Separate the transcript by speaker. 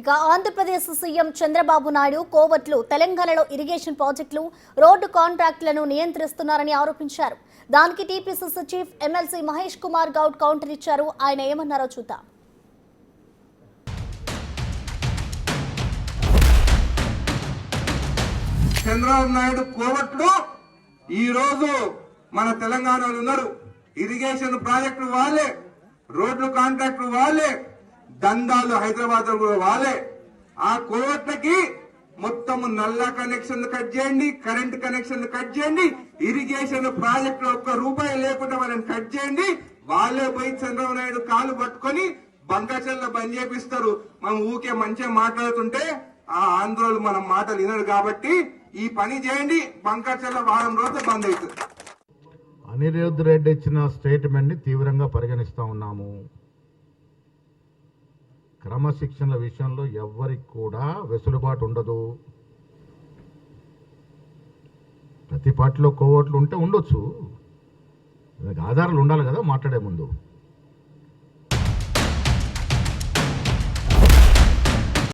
Speaker 1: ఇక ఆంధ్రప్రదేశ్ సీఎం చంద్రబాబు నాయుడు కోవట్లు తెలంగాణలో ఇరిగేషన్ ప్రాజెక్టులు రోడ్డు కాంట్రాక్టులను నియంత్రిస్తున్నారని ఆరోపించారు. దానికి TPCC chief MLC Mahesh Kumar Goud counter ఇచ్చారు. ఆయన ఏమన్నారో చూద్దాం.
Speaker 2: చంద్రబాబు నాయుడు కోవట్లు ఈ రోజు మన తెలంగాణలో ఉన్నారు. ఇరిగేషన్ ప్రాజెక్టులు వాళ్ళే, రోడ్లు కాంట్రాక్టులు వాళ్ళే, దందాలు హైదరాబాద్ వాళ్ళే. ఆ కోవట్లకి మొత్తం నల్ల కనెక్షన్ కట్ చేయండి, కరెంట్ కనెక్షన్ కట్ చేయండి, ఇరిగేషన్ ప్రాజెక్టులు ఒక్క రూపాయి లేకుండా వాళ్ళని కట్ చేయండి. వాళ్ళే పోయి చంద్రబాబు నాయుడు కాలు పట్టుకొని బంకచెల్ల బంద్ చేపిస్తారు. మనం ఊకే మంచిగా మాట్లాడుతుంటే ఆ ఆంధ్రోలు మనం మాటలు వినరు కాబట్టి ఈ పని చేయండి, బంకచెల్ల వారం రోజులు బంద్ అవుతుంది.
Speaker 3: అనిరుద్ రెడ్డి ఇచ్చిన స్టేట్మెంట్ ని తీవ్రంగా పరిగణిస్తా ఉన్నాము. క్రమశిక్షణల విషయంలో ఎవ్వరికి కూడా వెసులుబాటు ఉండదు. ప్రతి పార్టీలో కోవట్లు ఉంటే ఉండొచ్చు, ఆధారాలు ఉండాలి కదా మాట్లాడే ముందు.